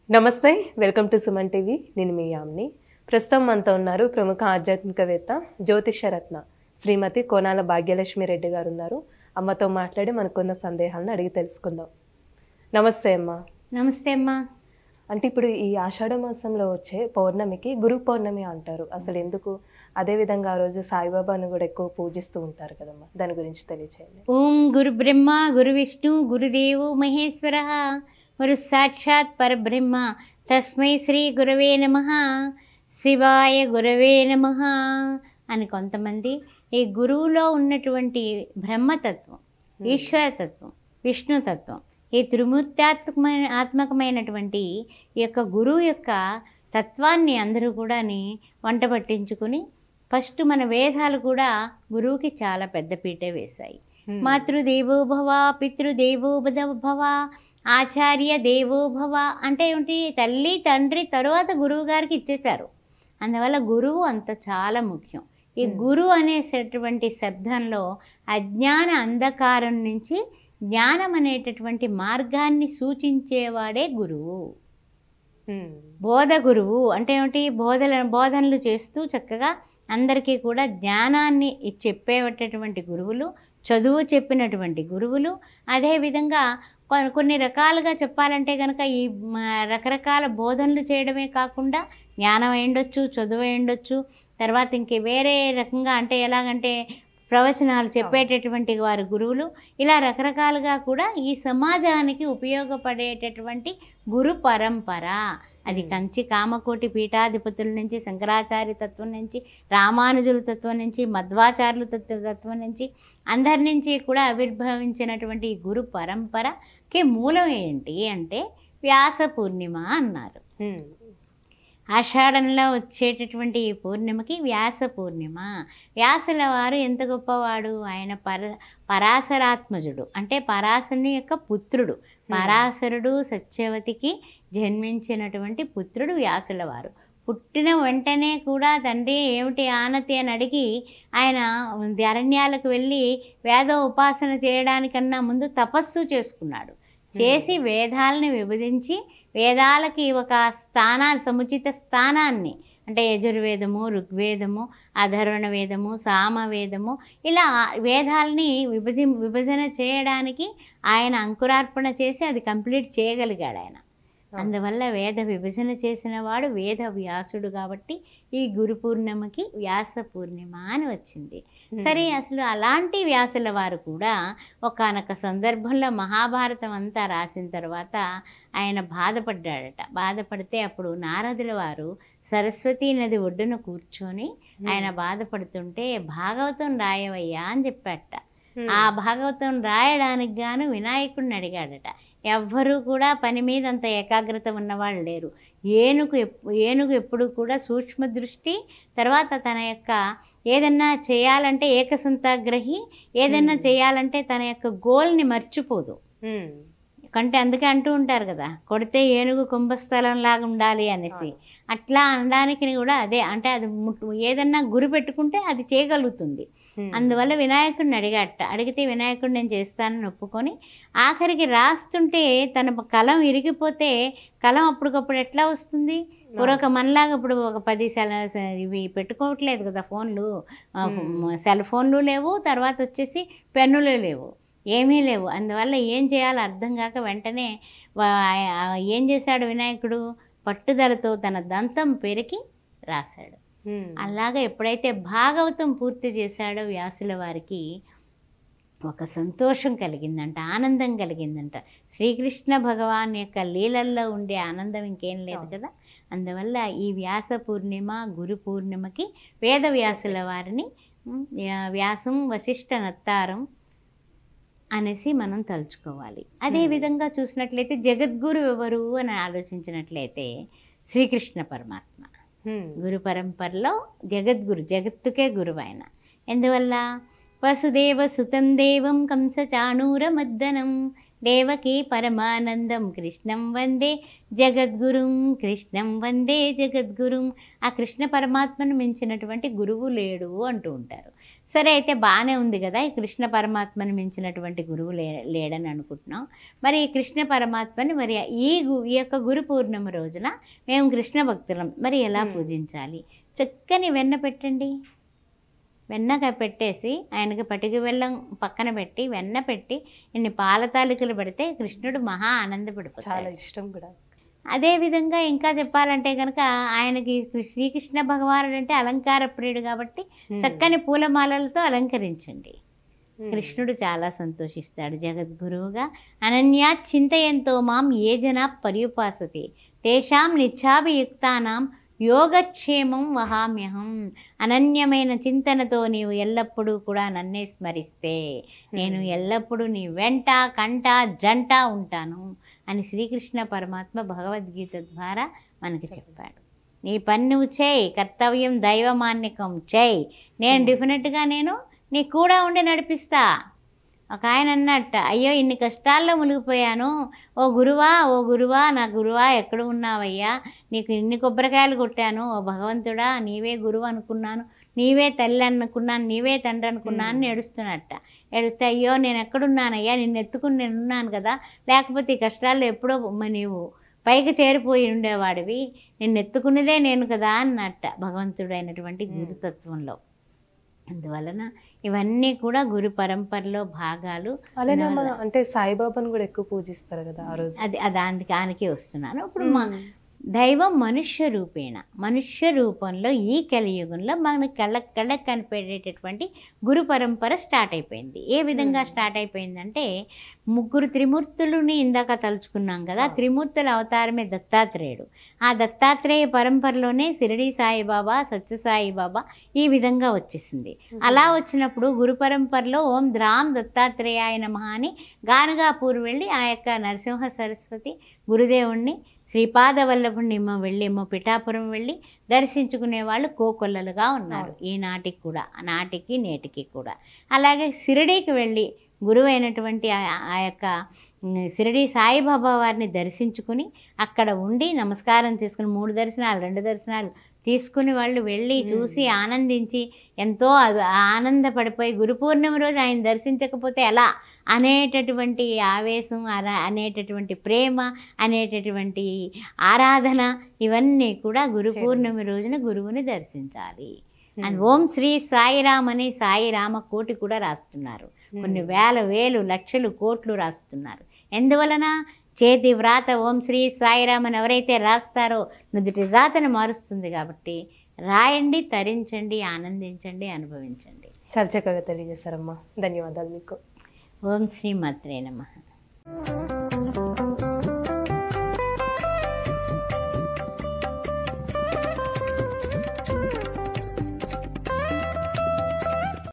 నమస్తే, welcome to Suman TV. నేను మీ యామ్ని. ప్రస్తుతం మనతో ఉన్నారు ప్రముఖ ఆధ్యాత్మికవేత్త జ్యోతిషరత్న శ్రీమతి కోనాల భాగ్యలక్ష్మి రెడ్డి గారు ఉన్నారు. అమ్మతో మాట్లాడి మనకున్న సందేహాలను అడిగి తెలుసుకుందాం. నమస్తే అమ్మ. నమస్తే అమ్మా. అంటే ఇప్పుడు ఈ ఆషాఢ మాసంలో వచ్చే పౌర్ణమికి గురు పౌర్ణమి అంటారు. అసలు ఎందుకు? అదేవిధంగా ఆ రోజు సాయిబాబాను కూడా ఎక్కువ పూజిస్తూ ఉంటారు కదమ్మా, దాని గురించి తెలియచేయండి. ఓం గురు బ్రహ్మ గురు విష్ణు గురుదేవో మహేశ్వర గురు సాక్షాత్ పరబ్రహ్మ తస్మై శ్రీ గురవే నమః శివాయ గురవే నమః అని కొంతమంది ఈ గురువులో ఉన్నటువంటి బ్రహ్మతత్వం, ఈశ్వరతత్వం, విష్ణుతత్వం, ఈ ఆత్మకమైనటువంటి ఈ యొక్క గురువు యొక్క తత్వాన్ని అందరూ కూడా వంట పట్టించుకుని ఫస్ట్ మన వేదాలు కూడా గురువుకి చాలా పెద్దపీట వేశాయి. మాతృదేవోభవ, పితృదేవోభవ, ఆచార్య దేవోభవ అంటే ఏమిటి? తల్లి తండ్రి తరువాత గురువు గారికి ఇచ్చేశారు. అందువల్ల గురువు అంత చాలా ముఖ్యం. ఈ గురువు అనేటటువంటి శబ్దంలో అజ్ఞాన అంధకారం నుంచి జ్ఞానం అనేటటువంటి మార్గాన్ని సూచించేవాడే గురువు. బోధ గురువు అంటే ఏమిటి? బోధనలు చేస్తూ చక్కగా అందరికీ కూడా జ్ఞానాన్ని చెప్పేటటువంటి గురువులు, చదువు చెప్పినటువంటి గురువులు. అదేవిధంగా కొన్ని రకాలుగా చెప్పాలంటే కనుక ఈ రకరకాల బోధనలు చేయడమే కాకుండా జ్ఞానం అయ్యుండొచ్చు, చదువు అయ్యుండొచ్చు, తర్వాత ఇంక వేరే రకంగా అంటే ఎలాగంటే ప్రవచనాలు చెప్పేటటువంటి వారి గురువులు. ఇలా రకరకాలుగా కూడా ఈ సమాజానికి ఉపయోగపడేటటువంటి గురు పరంపర. అది కంచి కామకోటి పీఠాధిపతుల నుంచి, శంకరాచార్య తత్వం నుంచి, రామానుజుల తత్వం నుంచి, మధ్వాచార్యుల తత్వం నుంచి, అందరి నుంచి కూడా ఆవిర్భవించినటువంటి ఈ గురు పరంపరకి మూలం ఏంటి అంటే వ్యాస పూర్ణిమ అన్నారు. ఆషాఢంలో వచ్చేటటువంటి ఈ పూర్ణిమకి వ్యాస పూర్ణిమ. వ్యాసుల వారు ఎంత గొప్పవాడు! ఆయన పరాశరాత్మజుడు అంటే పరాశరుని యొక్క పుత్రుడు. పరాశరుడు సత్యవతికి జన్మించినటువంటి పుత్రుడు వ్యాసుల వారు. పుట్టిన వెంటనే కూడా తండ్రి ఏమిటి ఆనతి అని అడిగి ఆయన అరణ్యాలకు వెళ్ళి వేద ఉపాసన చేయడానికన్నా ముందు తపస్సు చేసుకున్నాడు. చేసి వేదాలని విభజించి వేదాలకి ఒక సముచిత స్థానాన్ని అంటే యజుర్వేదము, ఋగ్వేదము, అధర్వణ వేదము, సామవేదము ఇలా వేదాలని విభజన చేయడానికి ఆయన అంకురార్పణ చేసి అది కంప్లీట్ చేయగలిగాడు ఆయన. అందువల్ల వేద విభజన చేసిన వాడు వేద వ్యాసుడు. కాబట్టి ఈ గురు పూర్ణిమకి వ్యాస పూర్ణిమ అని వచ్చింది. సరే, అసలు అలాంటి వ్యాసుల వారు కూడా ఒకానొక సందర్భంలో మహాభారతం అంతా రాసిన తర్వాత ఆయన బాధపడ్డాడట. బాధపడితే అప్పుడు నారదుల వారు సరస్వతీ నది ఒడ్డున కూర్చొని ఆయన బాధపడుతుంటే భాగవతం రాయవయ్యా అని చెప్పాట. ఆ భాగవతం రాయడానికి గాను వినాయకుడిని అడిగాడట. ఎవ్వరూ కూడా పని మీద అంత ఏకాగ్రత ఉన్నవాళ్ళు లేరు. ఏనుగు ఎప్పుడు కూడా సూక్ష్మ దృష్టి, తర్వాత తన యొక్క ఏదన్నా చేయాలంటే ఏకసంతాగ్రహి, ఏదన్నా చేయాలంటే తన యొక్క గోల్ని మర్చిపోదు. కంటే అందుకే అంటూ ఉంటారు కదా, కొడితే ఏనుగు కుంభస్థలం లాగా ఉండాలి అనేసి. అట్లా అనడానికి కూడా అదే అంటే అది ఏదన్నా గురి పెట్టుకుంటే అది చేయగలుగుతుంది. అందువల్ల వినాయకుడిని అడిగితే వినాయకుడు నేను చేస్తానని ఒప్పుకొని ఆఖరికి రాస్తుంటే తన కలం ఇరిగిపోతే కలం అప్పటికప్పుడు ఎట్లా వస్తుంది? పూర్వక మనలాగా ఇప్పుడు ఒక 10 ఇవి పెట్టుకోవట్లేదు కదా ఫోన్లు, సెల్ ఫోన్లు లేవు, తర్వాత వచ్చేసి పెన్నులు లేవు, ఏమీ లేవు. అందువల్ల ఏం చేయాలో అర్థం కాక వెంటనే ఏం చేశాడు వినాయకుడు? పట్టుదలతో తన దంతం పెరికి రాశాడు. అలాగా ఎప్పుడైతే భాగవతం పూర్తి చేశాడో వ్యాసుల వారికి ఒక సంతోషం కలిగిందంట, ఆనందం కలిగిందంట. శ్రీకృష్ణ భగవాన్ యొక్క లీలల్లో ఉండే ఆనందం ఇంకేం లేదు కదా. అందువల్ల ఈ వ్యాస పూర్ణిమ గురు పూర్ణిమకి వేద వ్యాసుల వారిని వ్యాసం వశిష్ఠ నత్తారం అనేసి మనం తలుచుకోవాలి. అదేవిధంగా చూసినట్లయితే జగద్గురు ఎవరు అని ఆలోచించినట్లయితే శ్రీకృష్ణ పరమాత్మ. గురు పరంపరలో జగద్గురు, జగత్తుకే గురువు ఆయన. ఎందువల్ల? వసుదేవ సుతం దేవం కంస చాణూర మద్దనం దేవకీ పరమానందం కృష్ణం వందే జగద్గురుం, కృష్ణం వందే జగద్గురుం. ఆ కృష్ణ పరమాత్మను మించినటువంటి గురువు లేడు అంటూ ఉంటారు. సరే అయితే బాగానే ఉంది కదా, ఈ కృష్ణ పరమాత్మని మించినటువంటి గురువు లేడని అనుకుంటున్నాం. మరి ఈ కృష్ణ పరమాత్మని మరి ఈ యొక్క గురు పూర్ణిమ రోజున మేము కృష్ణ భక్తులం, మరి ఎలా పూజించాలి? చక్కని వెన్న పెట్టండి, వెన్నగా పెట్టేసి ఆయనకి పటిక బెల్లం పక్కన పెట్టి వెన్న పెట్టి ఇన్ని పాల తాలికలు పెడితే కృష్ణుడు మహా ఆనందపడిపోతాడు. చాలా ఇష్టం కూడా. అదేవిధంగా ఇంకా చెప్పాలంటే కనుక ఆయనకి శ్రీకృష్ణ భగవానుడు అంటే అలంకార ప్రియుడు కాబట్టి చక్కని పూలమాలలతో అలంకరించండి. కృష్ణుడు చాలా సంతోషిస్తాడు. జగద్గురువుగా అనన్యా చింతయంతో మాం ఏ జనా పర్యుపాసతే తేషాం నిత్యాభియుక్తానాం యోగక్షేమం వహామ్యహం. అనన్యమైన చింతనతో నీవు ఎల్లప్పుడూ కూడా నన్నే స్మరిస్తే నేను ఎల్లప్పుడూ నీ వెంట కంట జంట ఉంటాను అని శ్రీకృష్ణ పరమాత్మ భగవద్గీత ద్వారా మనకి చెప్పాడు. నీ పని నువ్వు చేయి, కర్తవ్యం దైవమాన్యకం చేయి, నేను డెఫినెట్గా నేను నీ కూడా ఉండి నడిపిస్తా. ఒక ఆయన అన్నట్ట, అయ్యో ఇన్ని కష్టాల్లో మునిగిపోయాను, ఓ గురువా నా గురువా ఎక్కడ ఉన్నావయ్యా, నీకు ఇన్ని కొబ్బరికాయలు కొట్టాను, ఓ భగవంతుడా నీవే గురువు అనుకున్నాను, నీవే తల్లి అనుకున్నాను, నీవే తండ్రి అనుకున్నాను అని ఏడుస్తున్నట్ట. ఏడుస్తే అయ్యో నేను ఎక్కడున్నానయ్యా, నిన్ను ఎత్తుకుని నేనున్నాను కదా, లేకపోతే ఈ కష్టాల్లో ఎప్పుడో నీవు పైకి చేరిపోయి ఉండేవాడివి, నిన్ను ఎత్తుకునేదే నేను కదా అన్నట్ట భగవంతుడైనటువంటి గురుతత్వంలో. అందువలన ఇవన్నీ కూడా గురు పరంపరలో భాగాలు. అలానే అంటే సాయిబాబాను కూడా ఎక్కువ పూజిస్తారు కదా ఆ రోజు. అది దానికి వస్తున్నాను. ఇప్పుడు దైవం మనుష్య రూపంలో ఈ కలియుగంలో మనకి కళ్ళకు కనిపెట్టేటటువంటి గురు పరంపర స్టార్ట్ అయిపోయింది. ఏ విధంగా స్టార్ట్ అయిపోయిందంటే, ముగ్గురు త్రిమూర్తులని ఇందాక తలుచుకున్నాం కదా, త్రిమూర్తుల అవతారమే దత్తాత్రేయుడు. ఆ దత్తాత్రేయ పరంపరలోనే షిరిడి సాయిబాబా, సత్యసాయిబాబా ఈ విధంగా వచ్చేసింది. అలా వచ్చినప్పుడు గురు పరంపరలో ఓం ద్రాం దత్తాత్రేయాయ నమః అని గానగాపూర్ వెళ్ళి ఆ యొక్క నరసింహ సరస్వతి గురుదేవుణ్ణి, శ్రీపాదవల్లభుని వెళ్ళేమో పిఠాపురం వెళ్ళి దర్శించుకునే వాళ్ళు కోకొల్లలుగా ఉన్నారు ఈనాటికి కూడా, నాటికి నేటికి కూడా. అలాగే షిరిడీకి వెళ్ళి గురువైనటువంటి ఆ యొక్క షిరిడి సాయిబాబా వారిని దర్శించుకుని అక్కడ ఉండి నమస్కారం చేసుకుని 3 దర్శనాలు 2 దర్శనాలు తీసుకుని వాళ్ళు వెళ్ళి చూసి ఆనందించి ఎంతో ఆనందపడిపోయి గురు పూర్ణిమ రోజు ఆయన దర్శించకపోతే ఎలా అనేటటువంటి ఆవేశం, అనేటటువంటి ప్రేమ, అనేటటువంటి ఆరాధన, ఇవన్నీ కూడా గురు పూర్ణిమ రోజున గురువుని దర్శించాలి. అండ్ ఓం శ్రీ సాయిరామ్ అని సాయిరామ కోటి కూడా రాస్తున్నారు. కొన్ని వేలు లక్షలు కోట్లు రాస్తున్నారు. ఎందువలన? చేతి వ్రాత ఓం శ్రీ సాయిరామ్ అని ఎవరైతే రాస్తారో నుదుటి వ్రాతను మారుస్తుంది కాబట్టి రాయండి, తరించండి, ఆనందించండి, అనుభవించండి. చాలా చక్కగా తెలియజేశారమ్మా, ధన్యవాదాలు మీకు. ఓం శ్రీ మాత్రే నమః.